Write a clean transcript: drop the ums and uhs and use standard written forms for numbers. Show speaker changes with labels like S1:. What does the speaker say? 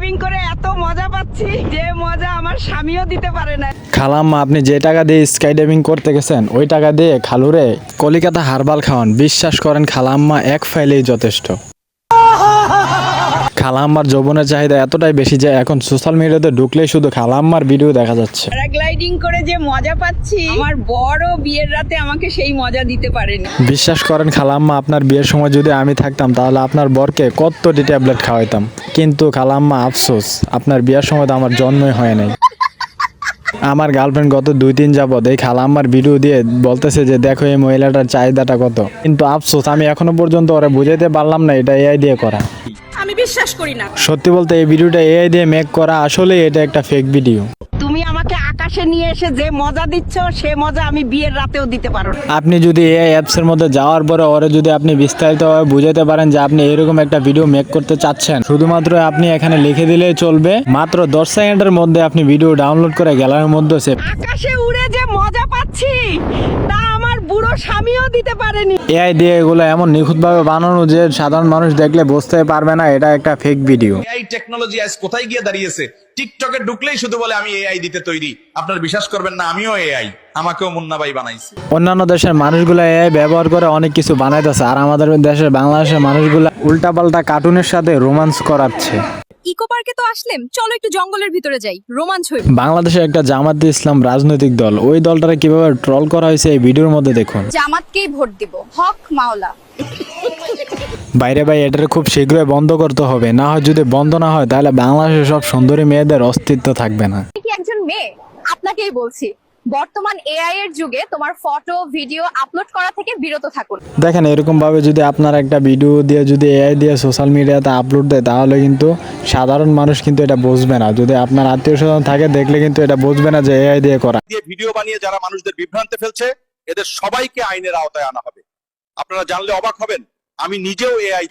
S1: Diving করে এত মজা পাচ্ছি যে মজা আমার স্বামীও দিতে পারে না।
S2: খালাম্মা, আপনি যে টাকা দিয়ে স্কাই ডাইভিং করতে গেছেন ওই টাকা দিয়ে খালুরে কলিকাতা হারবাল খাওয়ান। বিশ্বাস করেন খালাম্মা এক ফাইলেই যথেষ্ট। খালাম্মার যৌবনের চাহিদা এতটাই বেশি যে এখন সোশ্যাল মিডিয়াতে ঢুকলেই শুধু খালাম্মার ভিডিও দেখা যাচ্ছে।
S1: প্যারাগ্লাইডিং করে যে মজা পাচ্ছি আমার বড় বিয়ের রাতে আমাকে সেই মজা দিতে পারেনি।
S2: বিশ্বাস করেন খালাম্মা, আপনার বিয়ের সময় যদি আমি থাকতাম তাহলে আপনার বরকে কতটি ট্যাবলেট খাওয়াইতাম। কিন্তু খালাম্মা আফসোস, আপনার বিয়ের সময় তো আমার জন্মই হয় নাই। আমার গার্লফ্রেন্ড গত 2-3 যাবত এই খালাম্মার ভিডিও দিয়ে বলতেছে যে দেখো এই মহিলাটার চাহিদাটা কত, কিন্তু আফসোস আমি এখনো পর্যন্ত ওরা বুঝাইতে পারলাম না এটা এআই দিয়ে করা।
S1: আমি বিশ্বাস করি না।
S2: সত্যি বলতে এই ভিডিওটা এআই দিয়ে মেক করা, আসলে এটা একটা ফেক ভিডিও।
S1: তুমি আমাকে আকাশে নিয়ে এসে যে মজা দিচ্ছ সে মজা আমি বিয়ের রাতেও দিতে পারো না।
S2: আপনি যদি এআই অ্যাপসের মধ্যে যাওয়ার পরে ওরে যদি আপনি বিস্তারিতভাবে বুঝাতে পারেন যে আপনি এরকম একটা ভিডিও মেক করতে চাচ্ছেন, শুধুমাত্র আপনি এখানে লিখে দিলেই চলবে। মাত্র 10 সেকেন্ডের মধ্যে আপনি ভিডিও ডাউনলোড করে গ্যালারির মধ্যে
S1: আকাশে উড়ে যে মজা পাচ্ছি তা আমার বুড়ো স্বামীও দিতে পারেনি।
S2: এআই দিয়ে এগুলো এমন নিখুঁতভাবে বানানো যে সাধারণ মানুষ দেখলে বুঝতে পারবে না এটা একটা ফেক ভিডিও।
S3: এআই টেকনোলজি আজ কোথায় গিয়ে দাঁড়িয়েছে? টিকটকে ঢুকলেই শুধু বলে আমি এআই দিতে তৈরি। আপনারা বিশ্বাস করবেন না, আমিও এআই, আমাকেও মুন্না ভাই বানাইছে।
S2: অন্যান্য দেশের মানুষগুলো এআই ব্যবহার করে অনেক কিছু বানাইতেছে, আর আমাদের দেশের বাংলাদেশের মানুষগুলো উল্টাপাল্টা কার্টুনের সাথে রোমান্স করাচ্ছে।
S4: ইকো পার্কে তো আসলেম, চলো একটু জঙ্গলের ভিতরে যাই, রোমাঞ্চ হইব।
S2: বাংলাদেশে একটা জামাতে ইসলাম রাজনৈতিক দল, ওই দলটারে কিভাবে ট্রল করা হয়েছে এই ভিডিওর মধ্যে দেখুন।
S4: জামাতকেই ভোট দিব, হক মাওলা।
S2: বাইরে ভাই এটার খুব শীঘ্রই বন্ধ করতে হবে, না হয় যদি বন্ধ না হয় তাহলে বাংলাদেশের সব সুন্দরী মেয়েদের অস্তিত্ব থাকবে না।
S4: কি একজন মেয়ে? আপনাকেই বলছি, বর্তমান এআই এর যুগে তোমার ফটো ভিডিও আপলোড করা থেকে বিরত থাকুন।
S2: দেখেন এরকম ভাবে যদি আপনার একটা ভিডিও দিয়ে যদি এআই দিয়ে সোশ্যাল মিডিয়াতে আপলোড দেয় তাহলে কিন্তু সাধারণ মানুষ কিন্তু এটা বুঝবে না। যদি আপনার আত্মীয় স্বজন থাকে দেখলে কিন্তু এটা বুঝবে না যে এআই দিয়ে করা।
S3: ভিডিও বানিয়ে যারা মানুষদের বিভ্রান্তে ফেলছে এদের সবাইকে আইনের আওতায় আনা হবে। আপনারা জানলে অবাক হবেন, আমি নিজেও এআই।